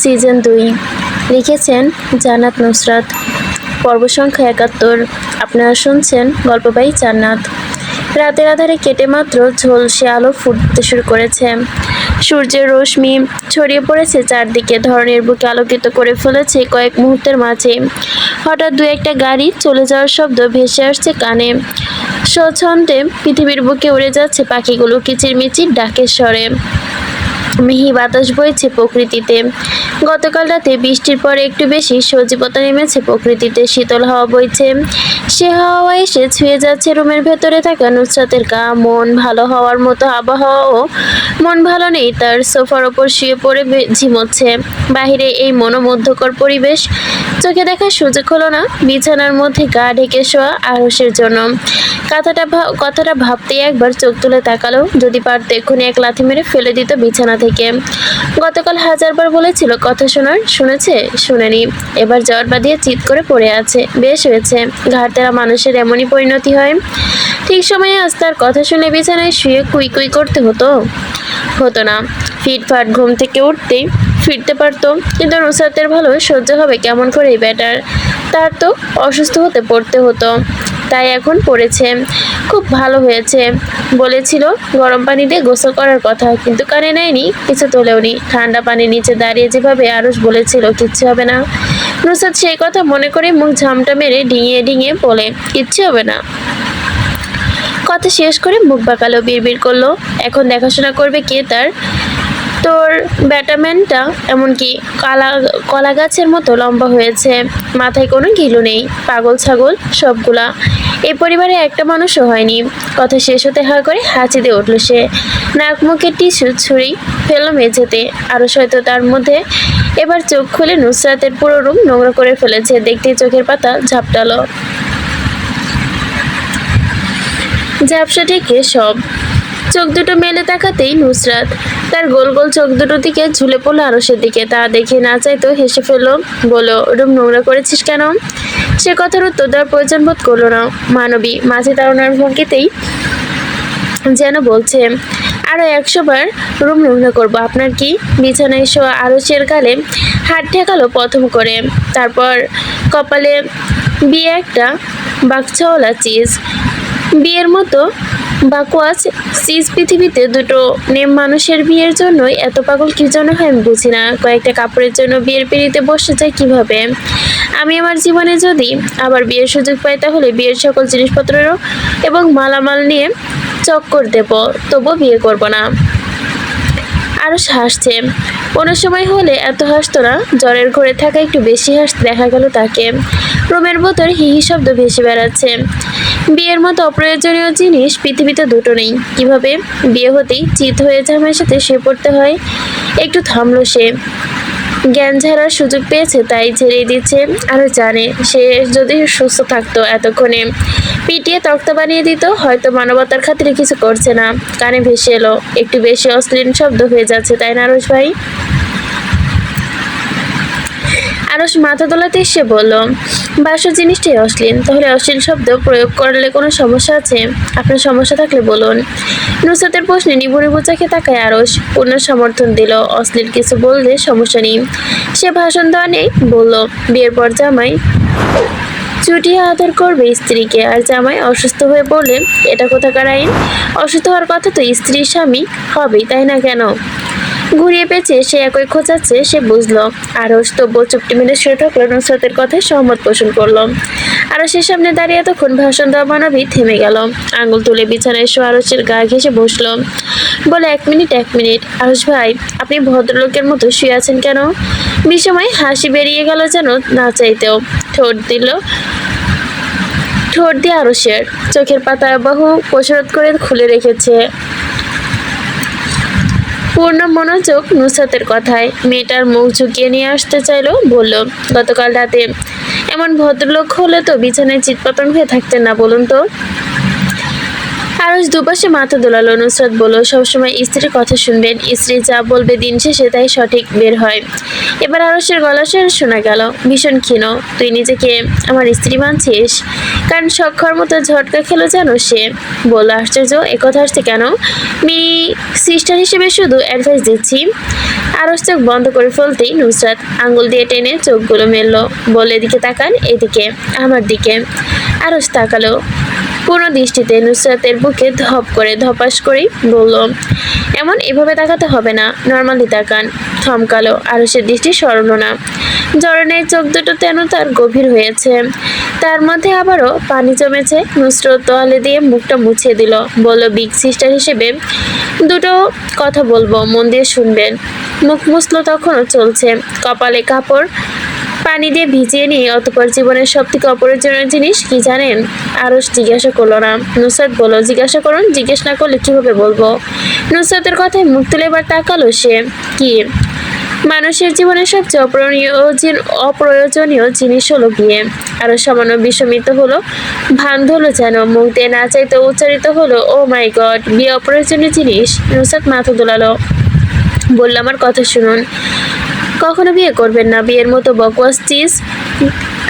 Season 2 লিখেছেন জান্নাত নুসরাত। পর্ব সংখ্যা ৭১। আপনারা শুনছেন গল্প বাই জান্নাত। রাতের আধারে কেটে মাত্র ঝলসে আলো ফুটতে শুরু করেছে। সূর্যের রশ্মি ছড়িয়ে পড়েছে চারদিকে, ধরনের বুকে আলোকিত করে ফেলেছে কয়েক মুহূর্তের মাঝে। হঠাৎ দু একটা গাড়ি চলে যাওয়ার শব্দ ভেসে আসছে কানে। স্বচ্ছন্দে পৃথিবীর বুকে উড়ে যাচ্ছে পাখিগুলো কিচিরমিচির ডাকের স্বরে। মিহি বাতাস বইছে প্রকৃতিতে। গতকাল রাতে বৃষ্টির পরে একটু বেশি সজীবতা নেমেছে প্রকৃতিতে। শীতল হাওয়া বইছে, সে হাওয়া এসে ছুঁয়ে যাচ্ছে রুমের ভেতরে থাকা নুসরাতের গা। মন ভালো হওয়ার মতো আবহাওয়াও মন ভালো নেই তার। সোফার ওপর শুয়ে পড়ে ঝিমোচ্ছে। বাহিরে এই মনোমুগ্ধকর পরিবেশ চোখে দেখার সুযোগ হলো না। বিছানার মধ্যে গা ঢেকে শোয়া আরসের জন্য কথাটা ভাবতেই একবার চোখ তুলে তাকালো। যদি পারত এক্ষুনি এক লাথি মেরে ফেলে দিত বিছানা থেকে। গতকাল হাজারবার বলেছিল কথা শুনেছে, শুনেনি। এবার জ্বর বাঁধিয়ে চিৎ করে পড়ে আছে। বেশ হয়েছে, ঘাড়তেরা মানুষের এমনই পরিণতি হয়। ঠিক সময়ে আজ তার কথা শুনে বিছানায় শুয়ে কুই কুই করতে হতো না। ফিটফাট ঘুম থেকে উঠতেই ফিরতে পারতো। কিন্তু নুসরাতের ভালো সহ্য হবে কেমন করে এই ব্যাটার? তার তো অসুস্থ হতে পড়তে হতো, তাই এখন পড়েছে। খুব ভালো হয়েছে। বলেছিল গরম পানি দিয়ে গোসল করার কথা, কিন্তু কানে নেয়নি, কিছু তোলেওনি। ঠান্ডা পানির নিচে দাঁড়িয়ে যেভাবে আরশ বলেছিল কিচ্ছু হবে না, নুসরাত সেই কথা মনে করে মুখ ঝামটা মেরে ডিঙিয়ে ডিঙিয়ে বলে কিচ্ছু হবে না। কথা শেষ করে মুখ বাঁকালো, বিড়বিড় করলো এখন দেখাশোনা করবে কে তার? তোর ব্যাটাম্যানটা এমনকি কলা গাছের মতো লম্বা হয়েছে, মাথায় কোনো ঘিলু নেই। পাগল ছাগল সবগুলা। এই পরিবারে একটা মানুষও হয়নি। কথা শেষ হতে হা করে হাঁচি দিয়ে উঠল সে। নাক মুখে টিস্যু ছুঁড়ি ফেলল মেঝেতে। আরও হয়তো তার মধ্যে এবার চোখ খুলে নুসরাতের পুরো রুম নোংরা করে ফেলেছে। দেখতেই চোখের পাতা ঝাপটালো। ঝাপসা ঢেকে সব। চোখ দুটো মেলে তাকাতেই নুসরাত তার গোল গোল চোখ দুটো দিকে ঝুলে পড়লো আরশের দিকে। তা দেখে না চাইতো হেসে ফেললো। বলল, রুম নোংরা করেছিস কেন? সে কথার উত্তর দেওয়ার প্রয়োজন বোধ করলো না। মানবী মাঝে দাঁড়ানোর ভঙ্গিতেই যেন বলছে, আরও 100 বার রুম নোংরা করবো, আপনার কি? বিছানায় শোয়া আরশের গালে হাত ঠেকালো প্রথম করে। তারপর কপালে বিয়ে একটা বাক্সাওয়ালা চিজ। বিয়ের মতো বাকওয়াজ চিজ পৃথিবীতে দুটো নেম মানুষের বিয়ের জন্যই এত পাগল কি জন্য হয় আমি বুঝি না। কয়েকটা কাপড়ের জন্য বিয়ের পিড়িতে বসে যায় কিভাবে? আমি আমার জীবনে যদি আবার বিয়ের সুযোগ পাই তাহলে বিয়ের সকল জিনিসপত্রেরও এবং মালামাল নিয়ে চক্কর দেব, তবু বিয়ে করব না। আরও হাসছে। কোনো সময় হলে এত হাসতো না। জ্বরের ঘরে থাকা একটু বেশি হাসতে দেখা গেল তাকে। রুমের ভেতর হিহি শব্দ ভেসে বেড়াচ্ছে। বিয়ের মতো অপ্রয়োজনীয় জিনিস পৃথিবীতে দুটো নেই। কিভাবে বিয়ে হতেই চিত হয়ে জামাইয়ের সাথে শুয়ে পড়তে হয়? একটু থামলো সে। জ্ঞান ঝাড়ার সুযোগ পেয়েছে তাই ঝেড়ে দিচ্ছে। আরও জানে সে যদি সুস্থ থাকতো এতক্ষণে পিটিয়ে তক্তা বানিয়ে দিত। হয়তো মানবতার খাতিরে কিছু করছে না। কানে ভেসে এলো, একটু বেশি অশ্লীল শব্দ হয়ে যাচ্ছে, তাই না আরশ ভাই? আরশ মাথা দোলাতে সে বলল, বাসর জিনিসটাই অশ্লীল। তাহলে অশ্লীল শব্দ প্রয়োগ করলে কোনো সমস্যা আছে? আপনার সমস্যা থাকলে বলুন। নুসরাতের প্রশ্নে নিভু নিভু চোখে তাকায় আরশ। পূর্ণ সমর্থন দিল। অশ্লীল কিছু বললে সমস্যা নেই। সে ভাষণ দেওয়া নেই। বলল, বিয়ের পর জামাই চুটিয়ে আদর করবে স্ত্রীকে, আর জামাই অসুস্থ হয়ে পড়লে এটা কোথাকার আইন? অসুস্থ হওয়ার কথা তো স্ত্রীর স্বামী হবেই, তাই না? কেন? ঘুরিয়ে পেঁচিয়ে সে একই খোঁচাচ্ছে সে বুঝলো। আরশ তবুও চুপটি মেরে শুয়ে থাকলো। নুসরাতের কথায় সহমত পোষণ করলো। আরশের সামনে দাঁড়িয়ে এতক্ষণ ভাষণ দেওয়া মানবী থেমে গেল। আঙুল তুলে বিছানায় শোয়া আরশের গা ঘেঁষে বসলো। বলে, 1 মিনিট 1 মিনিট। আরশ ভাই, আপনি ভদ্রলোকের মতো শুয়ে আছেন কেন? বিষময় হাসি বেরিয়ে গেল যেন না চাইতেও। ঠোঁট দিয়ে আরশের চোখের পাতা বাহু কসরত করে খুলে রেখেছে। পূর্ণ মনোযোগ নুসরাতের কথায়। মেয়েটার মুখ ঝুঁকিয়ে নিয়ে আসতে চাইলো। বলল, গতকাল রাতে এমন ভদ্রলোক হলে তো বিছানায় চিৎপতন হয়ে থাকতেন না, বলুন তো? আরশ দুপাশে মাথা দোলালো। নুসরাত বলল, সবসময় স্ত্রীর কথা শুনবেন, স্ত্রী যা বলবে দিন শেষে তাই সঠিক বের হয়। এবার আরশের গলা শোনা গেল, ভীষণ ক্ষীণ। তুই নিজেকে আমার স্ত্রী মানছিস? কারণ সক্ষর মতো ঝটকা খেলো যেন সে। বলল, আশ্চর্য, একথা আসছে কেন? মি সিস্টার হিসেবে শুধু অ্যাডভাইস দিচ্ছি। আরশ চোখ বন্ধ করে ফেলতেই নুসরাত আঙ্গুল দিয়ে টেনে চোখগুলো মেলল। বলে, এদিকে তাকান, এদিকে, আমার দিকে। আরশ তাকালো পুরো দৃষ্টিতে। নুসরাতের বুকে ধপ করে ধপাস করেই বলল, এভাবে তাকাতে হবে না, নর্মালি তাকান। থমকালো। আরশের দৃষ্টি সরল না। জরনের চোখ দুটো যেন তার গভীর হয়েছে, তার মধ্যে আবারও পানি জমেছে। নুসরত তোয়ালে দিয়ে মুখটা মুছিয়ে দিল। বলল, বিগ সিস্টার হিসেবে দুটো কথা বলবো, মন দিয়ে শুনবেন। মুখ মুছলো, তখনও চলছে। কপালে কাপড় পানি দিয়ে ভিজিয়ে নিয়ে অতঃপর জীবনের সব থেকে অপ্রয়োজনীয় জিনিস কি জানেন? আরশ জিজ্ঞাসা করলো না। নুসরাত বলল, জিজ্ঞাসা করুন, জিজ্ঞেস না করলে কিভাবে বলবো? নুসরাতের কথায় মুখ তুলে এবার তাকালো সে। কি? মানুষের জীবনের সবচেয়ে অপ্রয়োজনীয় জিনিস হলো বিয়ে। আরো সামান্য বিস্মিত হলো, ভান হলো যেন, মুখ দিয়ে না চাইতে উচ্চারিত হলো, ও মাই গড, বিয়ে অপ্রয়োজনীয় জিনিস? নুসরাত মাথা দোলালো। বলল, আমার কথা শুনুন, কখনো বিয়ে করবেন না। বিয়ের মতো বকওয়াস চিজ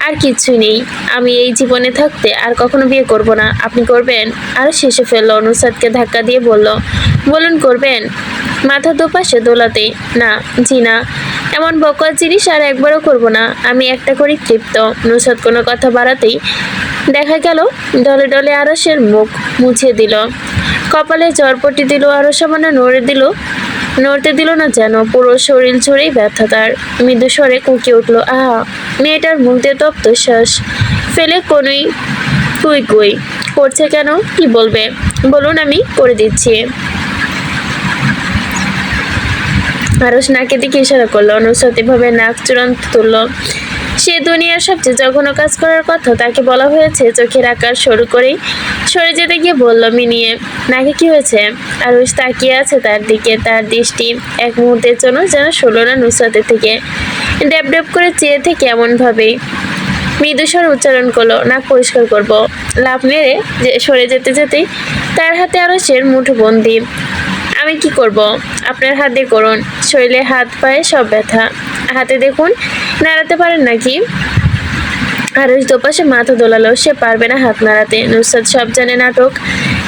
আর কিছু নেই। আমি এই জীবনে থাকতে আর কখনো বিয়ে করব না। আপনি করবেন? আর শেষে ফেলল। নুসরাতকে ধাক্কা দিয়ে বলল, বলুন, করবেন? মাথা দুপাশে দোলাতে, না, জি না, এমন বকওয়াস জিনিস আর একবারও করব না। আমি একটা করি তৃপ্ত। নুসরাত কোনো কথা বাড়াতেই দেখা গেল ডলে ডলে আরশের মুখ মুছিয়ে দিল, কপালে জরপটি দিল, আরো সামান্য নড়তে দিল না যেন। পুরো শরীর জুড়েই ব্যথা তার। মৃদু স্বরে কুঁকিয়ে উঠল, আহা! মেয়েটার মুখ দিয়ে তপ্ত শ্বাস ফেলে কোনই কুই কুই করছে কেন? কি বলবে? বলুন, আমি করে দিচ্ছি। আরশ নাকে দিকে ইশারা করলো। নুসরাত এভাবে নাক চূড়ান্ত তুলল। সে দুনিয়ার সবচেয়ে জঘন্য কাজ করার কথা তাকে বলা হয়েছে। চোখের আকার সরু করেই সরে যেতে গিয়ে বলল, মিনিয়ে, নাকে কি হয়েছে? আরশ তাকিয়ে আছে তার দিকে। তার দৃষ্টি এক মুহূর্তের জন্য যেন সরল না নুসরাতের থেকে। ড্যাব ড্যাব করে চেয়ে থেকে এমনভাবেই মৃদুস্বর উচ্চারণ করলো, নাক পরিষ্কার করব। লাফ মেরে সরে যেতে যেতেই তার হাতে আরশের মুঠোবন্দি। আমি কি করব? আপনার হাত দিয়ে করুন। শরীরে হাত পায়ে সব ব্যথা। হাতে দেখুন, নাড়াতে পারেন নাকি? আরশ দুপাশে মাথা দোলালো। সে পারবে না হাত নাড়াতে। নুসরাত সব জানে নাটক,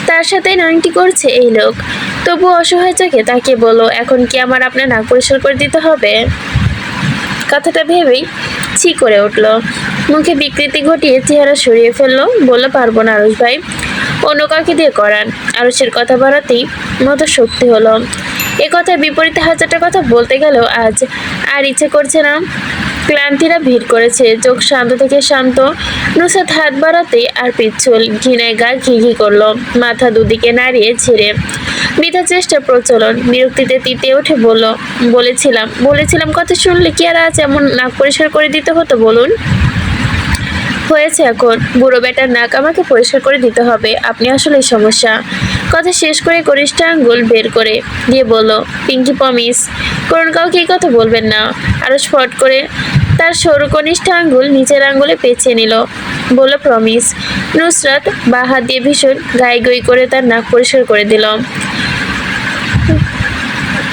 তার সাথে নাইনটি করছে এই লোক। তবু অসহায় চোখে তাকে বলল, এখন কি আমার আপনার নাক পরিষ্কার করে দিতে হবে? কথাটা ভেবেই ছি করে উঠল। মুখে বিকৃতি ঘটিয়ে চেহারা সরিয়ে ফেললো। বলল, পারবো না আরশ ভাই, অন্য কাউকে দিয়ে করান। আরশের কথা বাড়াতেই মতো শক্তি হলো। এ কথার বিপরীতে হাজারটা কথা বলতে গেলেও আজ আর ইচ্ছে করছে না। ক্লান্তিরা ভিড় করেছে। চোখ শান্ত থেকে শান্ত। নুসরাত হাত বাড়াতে আর পিচ্ছল। ঘৃণায় গা ঘি ঘি করলো। মাথা দুদিকে নাড়িয়ে ছেড়ে বৃথা চেষ্টা প্রচলন। বিরক্তিতে তিতে উঠে বলল, বলেছিলাম কথা শুনলে কি আর আজ এমন নাক পরিষ্কার করে দিতে হতো বলুন? হয়েছে, এখন বুড়ো বেটার নাক আমাকে পরিষ্কার করে দিতে হবে। আপনি আসলে সমস্যা। কথা শেষ করে কনিষ্ঠ আঙ্গুল বের করে দিয়ে বলল, পিঙ্কি প্রমিস করুন, কাউকে এই কথা বলবেন না। আরো স্পট করে তার সরু কনিষ্ঠ আঙ্গুল নিচের আঙ্গুলে পেঁচিয়ে নিল। বলল, প্রমিস। নুসরাত বা হাত দিয়ে ভীষণ গায়ে গই করে তার নাক পরিষ্কার করে দিল।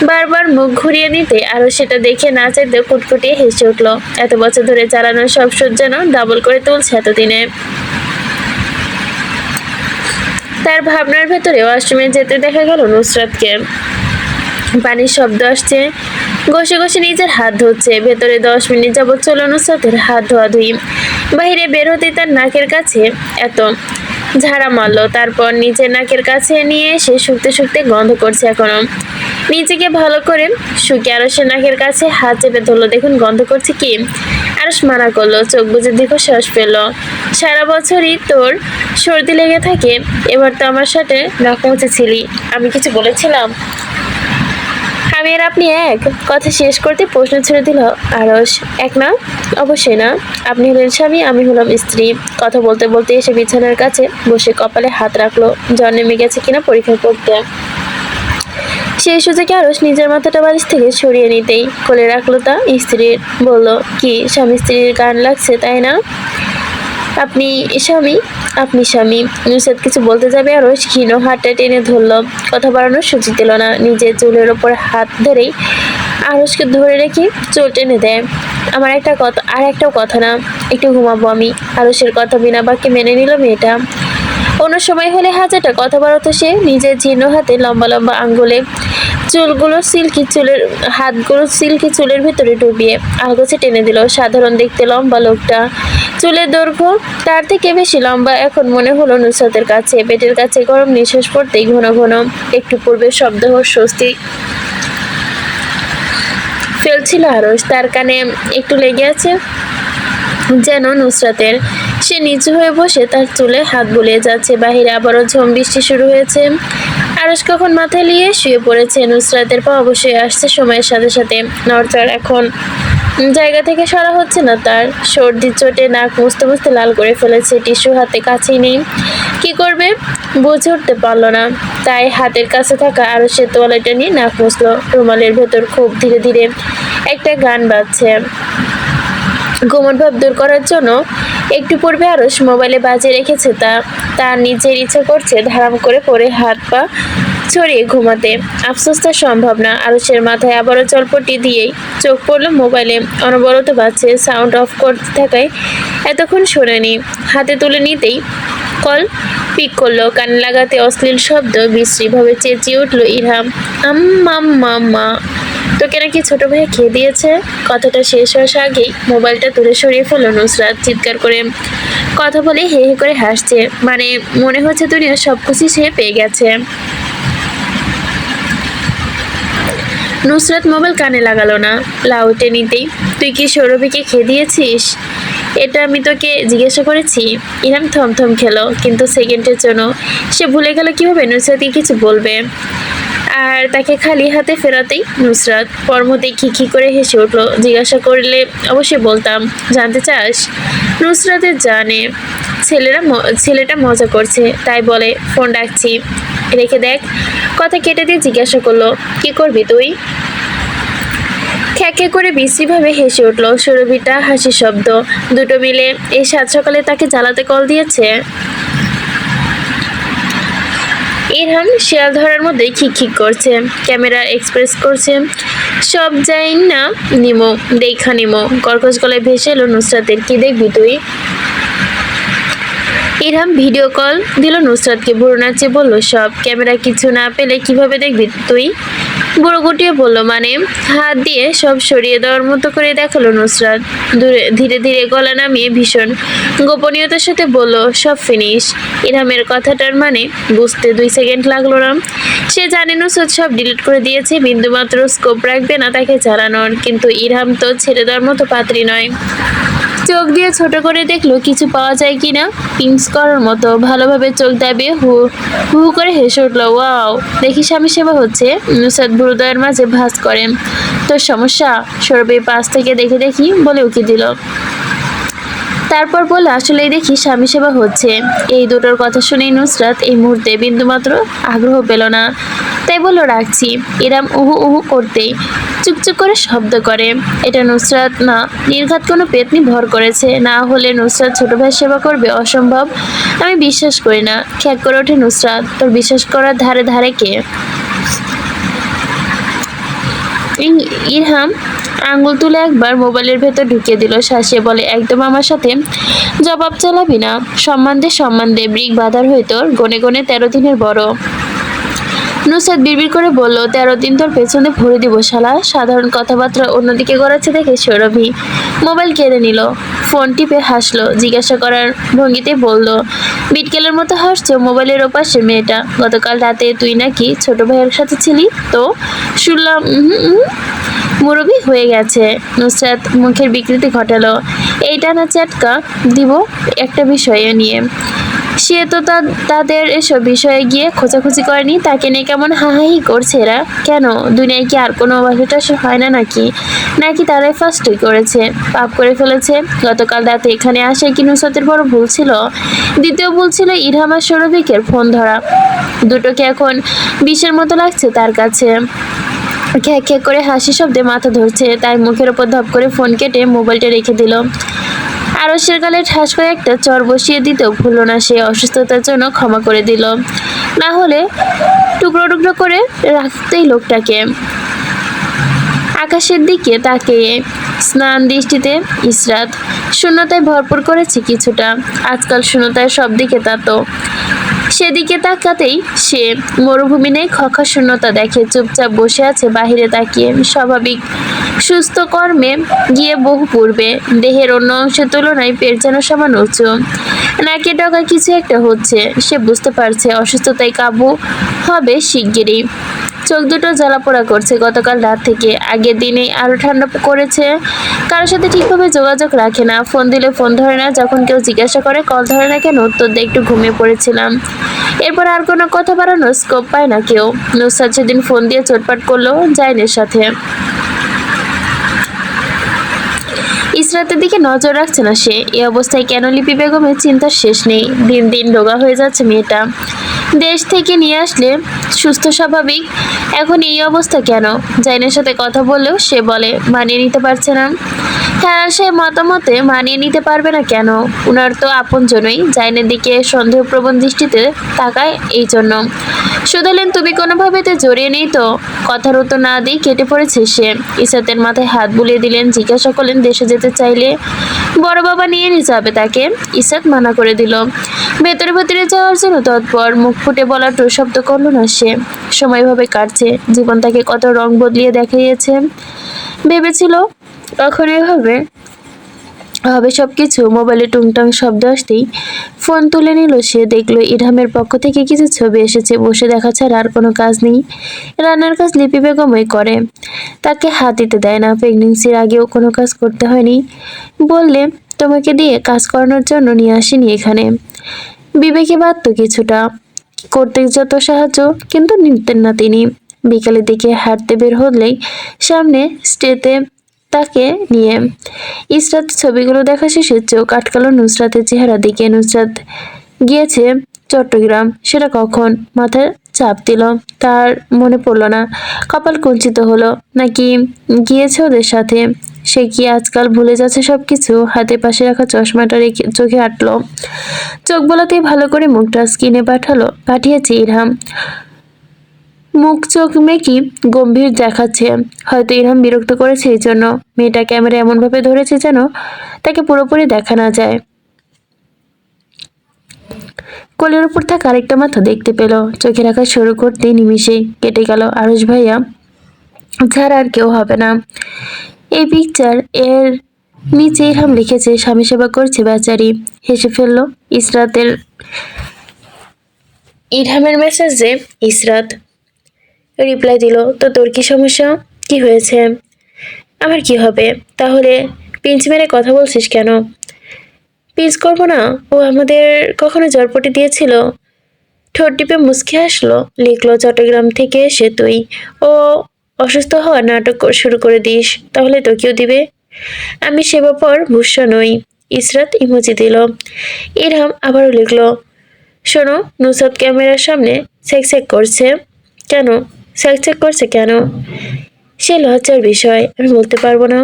বারবার মুখ ঘুরিয়ে নিতে আরো সেটা দেখে না চাইতে কুটকুটিয়ে হেসে উঠল। এত বছর ধরে চালানো সব সুদ যেন ডাবল করে তুলছে এতদিনে। তার ভাবনার ভেতরে ওয়াশরুমে যেতে দেখা গেল নুসরাতকে। পানির শব্দ আসছে। ঘষে ঘষে নিজের হাত ধুচ্ছে। ভেতরে 10 মিনিট যাবৎ চলল নুসরাতের হাত ধোয়াধুয়ি। বাহিরে বের হতে তার নাকের কাছে এত ঝাড়া মারল। তারপর নিজের নাকের কাছে নিয়ে এসে শুকতে শুকতে গন্ধ করছে এখনো। নিজেকে ভালো করে শুকে আরশের নাকের কাছে হাত চেপে ধরলো, দেখুন গন্ধ করছে কি? আরশ মানা করলো। চোখ বুজে দীর্ঘশ্বাস ফেলল। সারা বছরই তোর সর্দি লেগে থাকে, এবার তো আমার সাথে নাক মুছেছিলি। আমি কিছু বলেছিলাম? আমি আর আপনি এক? কথা শেষ করতে প্রশ্ন ছেড়ে দিল আরশ। এক না? অবশ্যই না। আপনি হলেন স্বামী, আমি হলাম স্ত্রী। কথা বলতে বলতে এসে বিছানার কাছে বসে কপালে হাত রাখলো। জ্বর নেমে গেছে কিনা পরীক্ষা করতে। সেই সুযোগে আরশ নিজের মাথাটা বালিশ থেকে সরিয়ে নিতেই কোলে রাখলো তা স্ত্রীর। বলল, কি স্বামী স্ত্রীর গান লাগছে তাই না? আপনি স্বামী আপনি স্বামী। নুসরাত কিছু বলতে যাবে আরশ ক্ষীণ হাতটা টেনে ধরল। কথা বাড়ানোর সুযোগ দিল না। নিজের চুলের ওপর হাত ধরেই আরশকে ধরে রেখে চুল টেনে দেয়। আমার একটা কথা, আর একটাও কথা না, একটু ঘুমাবো আমি। আরশের কথা বিনা বাক্যে মেনে নিল মেয়েটা। অন্য সময় হলে হাজারটা কথা বাড়াতো সে। নিজের জীর্ণ হাতে লম্বা লম্বা আঙ্গুলে হাতগুলো সিল্কি চুলের ভেতরে ডুবিয়ে আলগোছে টেনে দিল। সাধারণ দেখতে লম্বা লোকটা, চুলের দৈর্ঘ্য তার থেকে বেশি লম্বা এখন মনে হলো নুসরাতের কাছে। পেটের কাছে গরম নিঃশ্বাস পড়তেই ঘন ঘন একটু পূর্বে শব্দ স্বস্তি ফেলছিল আরশ। তার কানে একটু লেগে আছে যেন নুসরাতের। সে নিচু হয়ে বসে তার চুলে হাত বুলিয়ে যাচ্ছে। বাহিরে আবারও ঝড় বৃষ্টি শুরু হয়েছে। আরশ কখন মাথায় নিয়ে শুয়ে পড়েছে। নুসরাতের পা অবশ্যই আসছে সময়ের সাথে সাথে। নড়চড় এখন জায়গা থেকে সরা হচ্ছে না তার। সর্দির চোটে নাক মুছতে মুছতে লাল করে ফেলেছে। টিস্যু হাতে কাছেই নেই। কি করবে বুঝে উঠতে পারল না। তাই হাতের কাছে থাকা আরশের তোয়ালেটা নিয়ে নাক মুছল। রুমালের ভেতর খুব ধীরে ধীরে একটা গান বাজছে। ঘুমন ভাব দূর করার জন্য একটু পূর্বে আরশ মোবাইলে বাজিয়ে রেখেছে তার নিজের ইচ্ছা করছে ধারাম করে পড়ে হাত পা ছড়িয়ে ঘুমাতে। আফসোস তা সম্ভব না। আরশের মাথায় আবারও চলপটি দিয়েই চোখ পড়ল মোবাইলে। অনবরত বাজছে। সাউন্ড অফ করতে থাকায় এতক্ষণ শোনেনি। হাতে তুলে নিতেই কল পিক করলো। কানে লাগাতে অশ্লীল শব্দ বিশ্রীভাবে চেঁচিয়ে উঠল ইরহাম, আম্মা, তোকে নাকি ছোট ভাই খেয়ে দিয়েছে। কথাটা শেষ হওয়ার আগেই মোবাইলটা তুলে সরিয়ে ফেলল নুসরাত। চিৎকার করে কথা বলে হে হে করে হাসছে। মানে মনে হচ্ছে দুনিয়া সবকিছু সে পেয়ে গেছে। নুসরাত মোবাইল কানে লাগালো না। লাউটে নিতেই, তুই কি সৌরভীকে খেয়ে দিয়েছিস? এটা আমি তোকে জিজ্ঞাসা করেছি। ইরহাম থমথম খেলো, কিন্তু সেকেন্ডের জন্য সে ভুলে গেল কিভাবে নুসরাতকে কিছু বলবে। আর তাকে খালি হাতে ফেরাতেই নুসরাত পরমতেই খিখি করে হেসে উঠল। জিজ্ঞাসা করলে অবশ্যই বলতাম। জানতে চাস? নুসরাতের জানে ছেলেটা মজা করছে, তাই বলে ফোন ডাকছি, রেখে দেখ। কথা কেটে দিয়ে জিজ্ঞাসা করলো, কি করবি তুই? খ্যাঁকে করে বিশ্রীভাবে হেসে উঠল। সুরভিটা হাসির শব্দ। দুটো মিলে এই সাত সকালে তাকে জ্বালাতে কল দিয়েছে। ইরহাম শিয়াল ধরার মধ্যে খিক করছে। ক্যামেরা এক্সপ্রেস করছে। সব যাই না নিমো, দেখা নিমো। কর্কশ গলায় ভেসে এলো নুসরাতের, কি দেখবি তুই? ইরহাম ভিডিও কল দিল নুসরাতকে। বুড়ো নাচে বলল সব। ক্যামেরা কিছু না পেলে কিভাবে দেখবি তুই? বুড়ো গুটিয়ে বলল, মানে? হাত দিয়ে সব সরিয়ে দেওয়ার মতো করে দেখালো নুসরাত। ধীরে ধীরে গলা নামিয়ে ভীষণ গোপনীয়তার সাথে বলল, সব ফিনিশ। ইরহামের কথাটার মানে বুঝতে 2 সেকেন্ড লাগলো না। সে জানে নুসরাত সব ডিলিট করে দিয়েছে, বিন্দুমাত্র স্কোপ রাখবে না তাকে চালানোর। কিন্তু ইরহাম তো ছেড়ে দেওয়ার মতো পাত্রী নয়। চোখ দিয়ে ছোট করে দেখলো কিছু পাওয়া যায় কিনা। পিংস করার মতো ভালোভাবে চোখ দাবিয়ে হু হু করে হেসে উঠলো, ওয়াও, দেখি স্বামী সেবা হচ্ছে। নুসরাত বুড়োদয়ের মাঝে ভাঁজ করেন, তোর সমস্যা? সৌরভীর পাশ থেকে দেখে দেখি বলে উকি দিল। তারপর বলে, আসলেই দেখি স্বামী সেবা হচ্ছে। এই দুটোর কথা শুনেই নুসরাত এই মুহূর্তে বিন্দুমাত্র আগ্রহ পেল না। তাই বলল, রাখছি। ইরহাম উহু উহু করতেই চুপচুপ করে শব্দ করে। এটা নুসরাত না, নির্ঘাত কোনো পেতনি ভর করেছে। না হলে নুসরাত ছোট ভাইয়ের সেবা করবে? অসম্ভব, আমি বিশ্বাস করি না। খ্যাক করে ওঠে নুসরাত, তোর বিশ্বাস করার ধারে ধারে কে? ইরহাম আঙ্গুল তুলে একবার মোবাইলের ভেতর ঢুকিয়ে দিল। শাসিয়ে বলে, একদম আমার সাথে জবাব চালাবি না। সম্মান দে। ব্রিক বাঁধার হই তোর, গনে গনে 13 দিনের বড়। নুসরাত বিড়বিড় করে বলল, 13 দিন তোর পেছনে ভরে দিব শালা। সাধারণ কথাবার্তা অন্যদিকে গড়াচ্ছে দেখে সৌরভী মোবাইল কেড়ে নিল। ফোন টিপে হাসলো। জিজ্ঞাসা করার ভঙ্গিতে বলল, বিটকেলের মতো হাসছো। মোবাইলের ওপাশে মেয়েটা, গতকাল রাতে তুই নাকি ছোট ভাইয়ের সাথে ছিলি? তো শুনলাম মুরব্বি হয়ে গেছে। নুসরাত মুখের বিকৃতি ঘটালো। এইটা না চ্যাটকা দিব একটা বিষয় নিয়ে। সে তো তাদের এসব বিষয়ে গিয়ে খোঁজাখুঁজি করেনি। তাকে নিয়ে কেমন হাহাহি করছে এরা। কেন, দুনিয়ায় কি আর কোনো ভাষাটা হয় না নাকি তারাই ফার্স্টই করেছে, পাপ করে ফেলেছে? গতকাল রাতে এখানে আসে কি নুসরাতের বড় ভুল ছিল? দ্বিতীয় ভুল ছিল ইরহাম আর সৌরভীকের ফোন ধরা। দুটোকে এখন বিষের মতো লাগছে তার কাছে। খ্যাক খ্যাক করে হাসি শব্দে মাথা ধরছে। তাই মুখের ওপর ধপ করে ফোন কেটে মোবাইলটা রেখে দিল। আরসের গালে ঠাস করে একটা চর বসিয়ে দিতেও ভুলল না সে। অসুস্থতার জন্য ক্ষমা করে দিল, না হলে টুকরো টুকরো করে রাখতেই লোকটাকে। আকাশের দিকে তাকিয়ে স্নান দৃষ্টিতে ইসরাত শূন্যতায় ভরপুর করেছে কিছুটা। আজকাল শূন্যতায় সব দিকে তাতো, সেদিকে তাকাতেই সে মরুভূমি নেই খখা শূন্যতা দেখে। চুপচাপ বসে আছে বাহিরে তাকিয়ে, স্বাভাবিক সুস্থ কর্মে গিয়ে বহু পূর্বে। দেহের অন্য অংশের তুলনায় পেট যেন সামান্য উঁচু, নাকে ডগা কিছু একটা হচ্ছে। সে বুঝতে পারছে অসুস্থতায় কাবু হবে শিগগিরই। চোখ দুটো জ্বালাপোড়া করছে গতকাল রাত থেকে, আগের দিনেই আরো ঠান্ডা করেছে। কারোর সাথে ঠিকভাবে যোগাযোগ রাখে না, ফোন দিলে ফোন ধরে না, যখন কেউ জিজ্ঞাসা করে কল ধরে না কেন, উত্তর দিয়ে একটু ঘুমিয়ে পড়েছিলাম। এরপর আর কোনো কথা বাড়ানোর স্কোপ পায় না কেউ। নুসরাত সেদিন ফোন দিয়ে চোটপাট করলো জাইনের সাথে। ইসরাতের দিকে নজর রাখছে না সে। এই অবস্থায় কেন লিপি বেগমের চিন্তার শেষ নেই। দিন দিন রোগা হয়ে যাচ্ছে মেয়েটা। দেশ থেকে নিয়ে আসলে সুস্থ স্বাভাবিক, এখন এই অবস্থা কেন? জাইনের সাথে কথা বললেও সে বলে মানিয়ে নিতে পারছে না। হ্যাঁ, সে মতামতে মানিয়ে নিতে পারবে না কেন? উনার তো আপনজনই। জাইনের দিকে সন্দেহপ্রবণ দৃষ্টিতে তাকায় এই জন্য। শুধালেন তুমি কোনোভাবেতে জড়িয়ে নেই তো? কথার উত্তর না দিয়ে কেটে পড়েছে সে। ইসরাতের মাথায় হাত বুলিয়ে দিলেন, জিজ্ঞাসা করলেন দেশে যেতে চাইলে বড় বাবা নিয়ে যাবে তাকে। ইসরাত মানা করে দিল। ভেতরে ভেতরে যাওয়ার জন্য তৎপর, মুখ ফুটে বলার তো শব্দ করল না সে। সময়ভাবে কাটছে, জীবন তাকে কত রং বদলিয়ে দেখাইয়েছে। ভেবেছিল কখন এভাবে হবে সবকিছু। মোবাইলে টুংটাং শব্দ আসতেই ফোন তুলে নিল সে। দেখলো ইরহামের পক্ষ থেকে কিছু ছবি এসেছে। বসে দেখা ছাড়া আর কোনো কাজ নেই। রান্নার কাজ লিপি বেগমই করে, তাকে হাত দিতে দেয় না। প্রেগনেন্সির আগেও কোনো কাজ করতে হয়নি বললে তোমাকে দিয়ে কাজ করানোর জন্য নিয়ে আসিনি এখানে। বিবেকে বাধ্য কিছুটা, করতে যত সাহায্য কিন্তু নিতেন না তিনি। বিকালের দিকে হাঁটতে বের হলেই সামনে স্টেতে তাকে নিয়ে ইসরাত ছবিগুলো দেখা শেষে চোখ আটকালো নুসরাতের চেহারা দিকে। নুসরাত গিয়েছে চট্টগ্রাম, সেটা কখন? মাথায় চাপ দিল, তার মনে পড়ল না। কপাল কুঞ্চিত হলো, নাকি গিয়েছে ওদের সাথে? সে কি আজকাল ভুলে যাচ্ছে সবকিছু? হাতে পাশে রাখা চশমাটা রেখে চোখে আটলো। চোখ বোলাতেই ভালো করে মুখটা স্ক্রিনে পাঠিয়েছে ইরহাম। মুখ চোখ মেকি গম্ভীর দেখাচ্ছে। হয়তো ইরহাম বিরক্ত করেছে এই জন্য। মেয়েটা ক্যামেরা এমনভাবে ধরেছে যেন তাকে পুরোপুরি দেখা না যায়। কোলের উপর থাকা আরেকটা মাথা দেখতে পেল। চোখে রাখা শুরু করতেই নিমিষে কেটে গেল। আরুষ ভাইয়া ছাড়া আর কেউ হবে না। এই পিকচার এর নিচে ইরহাম লিখেছে স্বামী সেবা করছে বেচারি। হেসে ফেলল ইসরাতের ইরহামের মেসেজে। ইসরাত রিপ্লাই দিল, তো তোর কি সমস্যা? কি হয়েছে? আমার কি হবে? তাহলে পিঞ্চ মেরে কথা বলছিস কেন? পিঞ্চ করবো না? ও আমাদের কখনো জড়পটি দিয়েছিল? ঠোঁট টিপে মুচকি হাসলো। লিখলো চট্টগ্রাম থেকে এসে তুই ও অসুস্থ হওয়ার নাটক শুরু করে দিস, তাহলে তোকেও দিবে। আমি সেবাপর ভূষ্য নই। ইসরাত ইমোজি দিল। ইরহাম আবারও লিখলো, শোনো নুসরাত ক্যামেরার সামনে সেক করছে কেন? সেক করছে কেন? সে লজ্জার বিষয়, আমি বলতে পারবো না।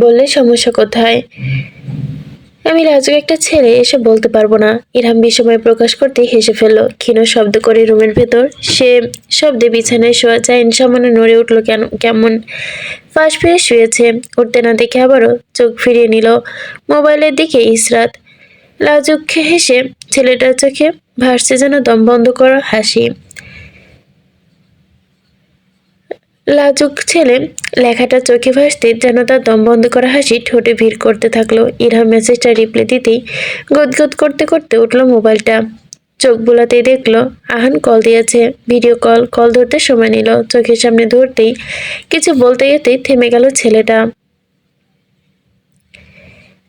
বললে সমস্যা কোথায়? আমি লাজুক একটা ছেলে, এসে বলতে পারবো না। ইরহাম বিস্ময় প্রকাশ করতেই হেসে ফেললো ক্ষীণ শব্দ করে রুমের ভেতর। সে শব্দে বিছানায় শোয়া যায় সামান্য নড়ে উঠলো, কেমন ফাঁস ফিরে শুয়েছে। উঠতে না দেখে আবারও চোখ ফিরিয়ে নিল মোবাইলের দিকে ইসরাত। লাজুক হেসে ছেলেটার চোখে ভাসছে যেন দম বন্ধ করা হাসি। লাজুক ছেলে লেখাটা চোখে ভাসতে যেন তার দম বন্ধ করা হাসি ঠোঁটে ভিড় করতে থাকলো। ইরহাম মেসেজটা রিপ্লাই দিতেই গদগদ করতে করতে উঠলো মোবাইলটা। চোখ বোলাতেই দেখলো আহান কল দিয়েছে। ভিডিও কল ধরতে সময় নিল। চোখের সামনে ধরতেই কিছু বলতে যেতেই থেমে গেল ছেলেটা।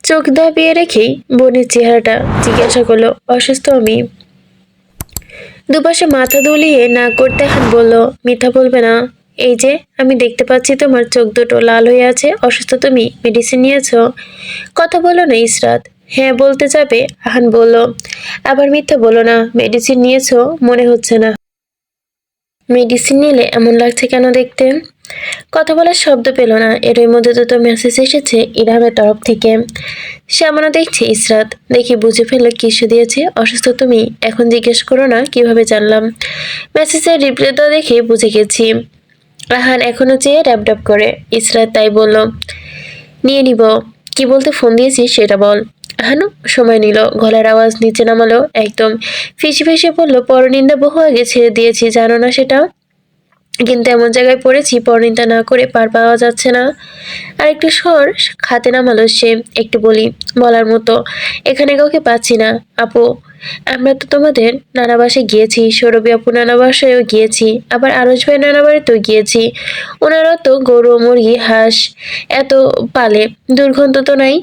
চোখ দাবিয়ে রেখেই বোনের চেহারাটা জিজ্ঞাসা করলো, অসুস্থ আমি? দুপাশে মাথা দুলিয়ে না করতে আহান বলল, মিথ্যা বলবে না। এই যে আমি দেখতে পাচ্ছি তোমার চোখ দুটো লাল হয়ে আছে। অসুস্থ তুমি? মেডিসিন নিয়েছো? কথা বলো না ইসরাত। হ্যাঁ বলতে যাবে আহান বলল, আবার মিথ্যা বলো না। মেডিসিন নিয়েছো মনে হচ্ছে না। মেডিসিন নিলে এমন লাগছে কেন দেখতে? কথা বলার শব্দ পেল না। এরই মধ্যে তো মেসেজ এসেছে ইরহামের তরফ থেকে। শ্যামনা দেখছে ইসরাত, দেখে বুঝে ফেললো কিসে দিয়েছে। অসুস্থ তুমি? এখন জিজ্ঞেস করো না কিভাবে জানলাম। মেসেজের রিপ্লাইটা দেখে বুঝে গেছি। রাহান এখনো চেয়ে ড্যাব করে। ইসরাত তাই বলল, নিয়ে নিব। কি বলতে ফোন দিয়েছিস সেটা বল। আহানু সময় নিল, গলার আওয়াজ নিচে নামালো একদম। ফিসে ফিসে বলল, পরনিন্দা বহু আগে ছেড়ে দিয়েছি, জানো না সেটা? কিন্তু এমন জায়গায় পড়েছি পরনিন্দা না করে পার পাওয়া যাচ্ছে না। আর একটু স্বর খাতে নামালো সে। একটু বলি, বলার মতো এখানে কাউকে পাচ্ছি না। আপু, আমরা তো তোমাদের নানা বাসায় গিয়েছি, সৌরভী আপু নানা বাসায়ও গিয়েছি, আবার আরস ভাই নানা বাড়িতেও গিয়েছি। ওনারা তো গরু মুরগি হাঁস এত পালে, দুর্গন্ধ তো নাই।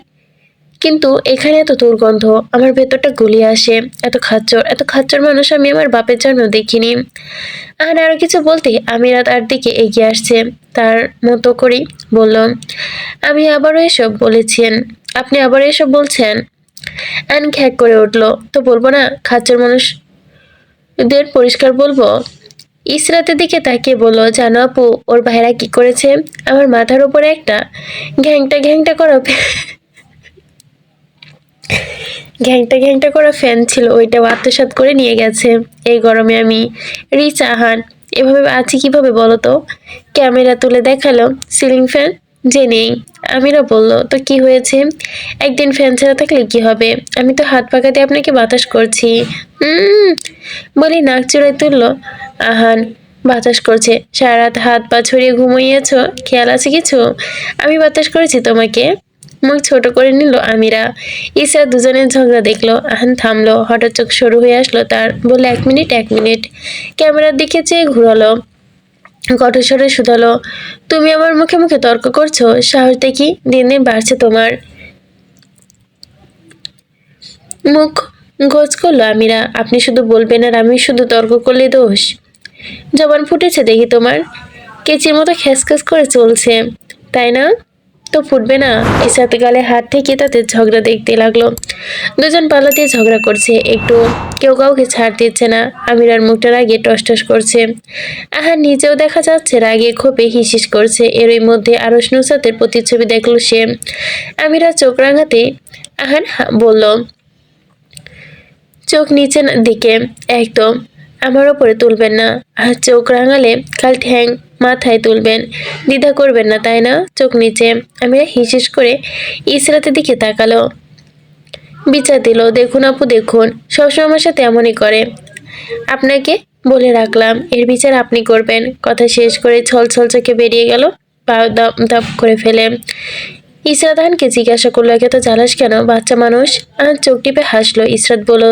কিন্তু এখানে এত দুর্গন্ধ, আমার ভেতরটা গুলিয়ে আসে। এত খাচ্চর মানুষ আমি আমার বাপের জন্য দেখিনি। আর আরো কিছু বলতে আমিরা তার দিকে এগিয়ে আসছে। তার মতো করেই বলল, আমি আবারও এসব বলেছেন? আপনি আবারও এসব বলছেন? আন খ্যাক করে উঠল, তো বলবো না? খাচ্চর মানুষদের পরিষ্কার বলবো? ইসরাতের দিকে তাকিয়ে বলল, জানো আপু ওর ভাইরা কি করেছে? আমার মাথার উপরে একটা ঘ্যাংটা ঘ্যাংটা করা ঘ্যাংটা করা ফ্যান ছিল, ওইটাও আত্মসাৎ করে নিয়ে গেছে। এই গরমে আমি রিচ আহান এভাবে আছি কিভাবে বলো তো? ক্যামেরা তুলে দেখালো সিলিং ফ্যান যে নেই। আমিরা বলল, তো কি হয়েছে? একদিন ফ্যান ছাড়া থাকলে কি হবে? আমি তো হাত পাকাতে আপনাকে বাতাস করছি। উম বলি নাক চুড়াই তুলল আহান। বাতাস করছে? সারা রাত হাত পা ছড়িয়ে ঘুমিয়েছ, খেয়াল আছে কিছু? আমি বাতাস করেছি তোমাকে? মুখ ছোট করে নিল আমিরা। ইসা দুজনের ঝগড়া দেখলো। আহান থামলো, হঠাৎ চোখ সরু হয়ে আসলো তার। বললো, এক মিনিট। ক্যামেরার দিকে চেয়ে ঘুরালো, কণ্ঠস্বরে শুধালো, তুমি আমার মুখে মুখে তর্ক করছো? সাহস দেখি দিন দিন বাড়ছে তোমার। মুখ গোজ করলো আমিরা। আপনি শুধু বলবেন আর আমি শুধু তর্ক করলে দোষ? জবান ফুটেছে দেখি তোমার, কেচির মতো খেসখেস করে চলছে, তাই না? তো ফুটবে না? ইসাতে গালে হাত থেকে তাদের ঝগড়া দেখতে লাগলো। দুজন পাল্লা দিয়ে ঝগড়া করছে, একটু কেউ কাউকে ছাড় দিচ্ছে না। আমিরার মুখটা রাগে টস করছে। আহার নিজেও দেখা যাচ্ছে রাগে ক্ষোভে হিসিস করছে। এরই মধ্যে আরস নুসরাতের প্রতিচ্ছবি দেখলো সে। আমিরা চোখ রাঙাতে আহান বলল, চোখ নিচে দিকে একদম আমার ওপরে তুলবেন না। আর চোখ রাঙালে কাল ঠ্যাং মাথায় তুলবেন, দ্বিধা করবেন না, তাই না? চোখ নিচে। আমিরা হিসিস করে ইসরাতের দিকে তাকালো, বিচার দিল, দেখুন আপু দেখুন, সবসময় আমার সাথে এমনই করে। আপনাকে বলে রাখলাম, এর বিচার আপনি করবেন। কথা শেষ করে ছল চোখে বেরিয়ে গেল পা দাপ দাপ করে ফেলে। ইসরাত আহানকে জিজ্ঞাসা করলো, একে তো জ্বালাস কেন, বাচ্চা মানুষ? আহান চোখ টিপে হাসলো। ইসরাত বলল,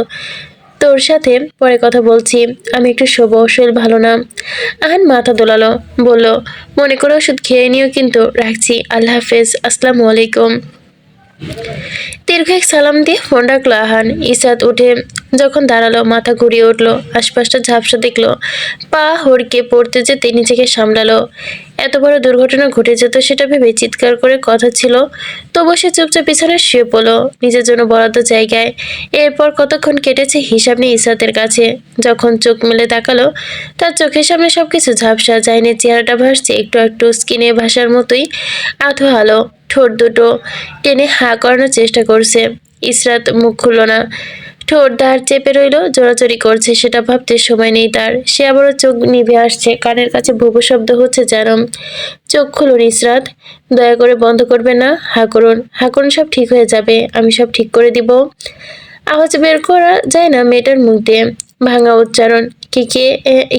তোর সাথে পরে কথা বলছি, আমি একটু শোবো, শরীর ভালো না। আহান মাথা দোলালো, বলল, মনে করে ওষুধ খেয়ে নিও কিন্তু, রাখছি, আল্লাহ হাফেজ, আসসালামু আলাইকুম। দীর্ঘ এক সালাম দিয়ে ফোন রাখলো আহান। ইসরাত উঠে যখন দাঁড়ালো, মাথা ঘুরিয়ে উঠলো, আশপাশটা ঝাপসা দেখলো, পা হড়কে পড়তে যেতে নিজেকে সামলালো। এত বড় দুর্ঘটনা ঘটে যেত সেটা ভেবে চিৎকার করে কথা ছিল, তবু সে চুপচাপ পিছনে শুয়ে পড়লো নিজের জন্য বরাদ্দ জায়গায়। এরপর কতক্ষণ কেটেছে হিসাব নেই ইসরাতের কাছে। যখন চোখ মেলে তাকালো, তার চোখের সামনে সবকিছু ঝাপসা, জাইনের চেহারাটা ভাসছে একটু একটু স্কিনে ভাসার মতোই আধো আলো। ঠোঁট দুটো টেনে হা করানোর চেষ্টা করছে। ইসরাত মুখ খুলল না, ঠোঁট দাঁড় চেপে রইল, জোরাজোরি করছে। সেটা ভাবতে সময় নেই তার। সে আবারও চোখ নিভে আসছে, কানের কাছে ভুভু শব্দ হচ্ছে যেন। চোখ খুলুন ইসরাত, দয়া করে বন্ধ করবেন না, হা করুন, সব ঠিক হয়ে যাবে, আমি সব ঠিক করে দিব। আওয়াজ বের করা যায় না মেয়েটার মুখ দিয়ে, ভাঙা উচ্চারণ। কে কে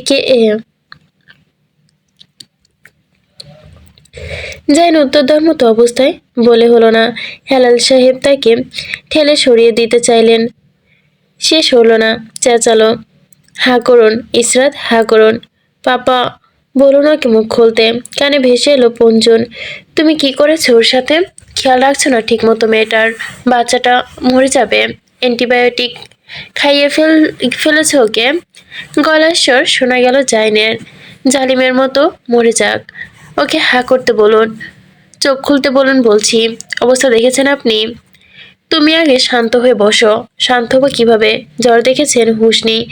কে এ জাইন উত্তর দেওয়ার মতো অবস্থায় বলে হলো না। হেলাল সাহেব তাকে ঠেলে সরিয়ে দিতে চাইলেন, সে সরল না, চেঁচালো, হা করুন ইসরাত, হা করুন। পাপা বলুন ওকে মুখ খুলতে। কানে ভেসে এলো পঞ্জন, তুমি কি করেছো ওর সাথে? খেয়াল রাখছো না ঠিক মতো মেয়েটার? বাচ্চাটা মরে যাবে, অ্যান্টিবায়োটিক খাইয়ে ফেলেছ ওকে। গলার স্বর শোনা গেল জাইনের, জালিমের মতো মরে যাক, ওকে হা করতে বলুন, চোখ খুলতে বলুন বলছি। অবস্থা দেখেছেন আপনি? তুমি আগে শান্ত হয়ে বসো। শান্ত হবো কিভাবে? জ্বর দেখেছেন, হুঁশ নেই।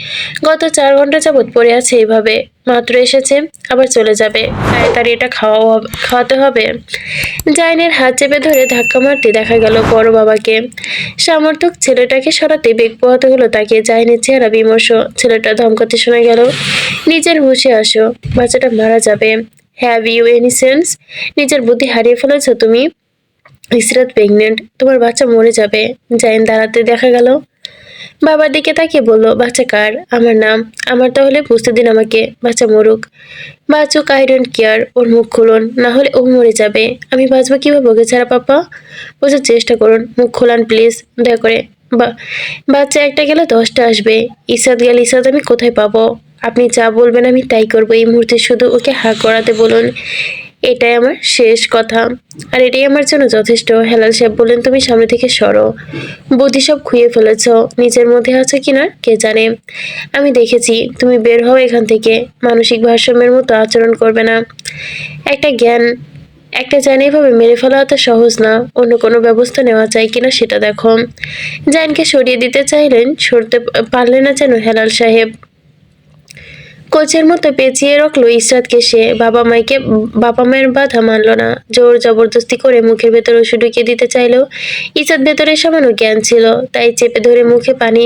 গত 4 ঘন্টা যাবৎ পড়ে আছে এইভাবে। মাত্র এসেছে, আবার চলে যাবে। তাড়াতাড়ি এটা খাওয়াতে হবে। জাইনের হাত চেপে ধরে ধাক্কা মারতে দেখা গেল বড় বাবাকে। সামর্থক ছেলেটাকে সরাতে বেগ পোহাতে হলো তাকে। জাইনের চেহারা বিমর্ষ। ছেলেটা ধমকাতে শোনা গেল, নিজের হুঁশে আসো, বাচ্চাটা মারা যাবে। Have you any sense? নিজের বুদ্ধি হারিয়ে ফেলেছো তুমি? ইসরাত প্রেগনেন্ট, তোমার বাচ্চা মরে যাবে। জাইন দাঁড়াতে দেখা গেল। বাবার দিকে তাকিয়ে বলল, বাচ্চা কার? আমার নাম। আমার তাহলে বুঝতে দিন আমাকে। বাচ্চা মরুক, বাঁচুক, আই ডোন্ট কেয়ার। ওর মুখ খুলুন, না হলে ও মরে যাবে। আমি বাঁচবো কিভাবে ওকে ছাড়া? পাপা, বোঝার চেষ্টা করুন। মুখ খোলান প্লিজ, দয়া করে। বা বাচ্চা একটা গেলে 10টা আসবে। ইসাদ গেলে ইসাদ আমি কোথায় পাবো? আপনি যা বলবেন আমি তাই করবো। এই মুহূর্তে শুধু ওকে হাঁ করাতে বলুন। এটাই আমার শেষ কথা, আর এটাই আমার জন্য যথেষ্ট। হেলাল সাহেব বললেন, তুমি সামনে থেকে সরো। বুদ্ধি সব খুইয়ে ফেলেছ। নিজের মধ্যে আছো কিনা কে জানে। আমি দেখেছি। তুমি বের হও এখান থেকে। মানসিক ভারসাম্যের মতো আচরণ করবে না। একটা জ্ঞান একটা জানে এভাবে মেরে ফেলা অত সহজ না। অন্য কোনো ব্যবস্থা নেওয়া যায় কিনা সেটা দেখো। জাইনকে সরিয়ে দিতে চাইলেন, সরতে পারলেন না যেন হেলাল সাহেব। কোচের মতো পেঁচিয়ে রাখলো ইসরাতকে সে। বাবা মায়ের বাধা মানল না। জোর জবরদস্তি করে মুখের ভেতর ওষুধ ঢুকিয়ে দিতে চাইলো। ইসরাত ভেতরে সামান্য জ্ঞান ছিল, তাই চেপে ধরে মুখে পানি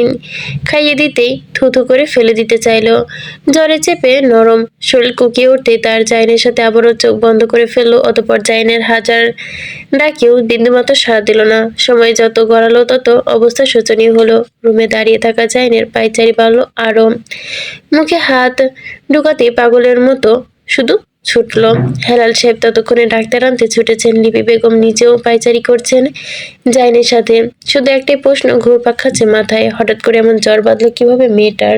খাইয়ে দিতেই থুথু করে ফেলে দিতে চাইলো। জ্বরে চেপে নরম শরীর কুকিয়ে উঠতে তার জাইনের সাথে আবারও চোখ বন্ধ করে ফেললো। অতঃপর জাইনের হাজার ডাকেও বিন্দুমাত্র সাড়া দিল না। সময় যত গড়ালো তত অবস্থা শোচনীয় হলো। রুমে দাঁড়িয়ে থাকা জাইনের পায়চারি বাড়লো আরো। মুখে হাত ঢুকাতে পাগলের মতো শুধু ছুটল। হেলাল সাহেব ততক্ষণে ডাক্তার আনতে ছুটেছেন। লিপি বেগম নিজেও পায়চারি করছেন জাইনের সাথে। শুধু একটাই প্রশ্ন ঘুরপাক খাচ্ছে মাথায়, হঠাৎ করে এমন জ্বর বাঁধলো কিভাবে মেয়েটার?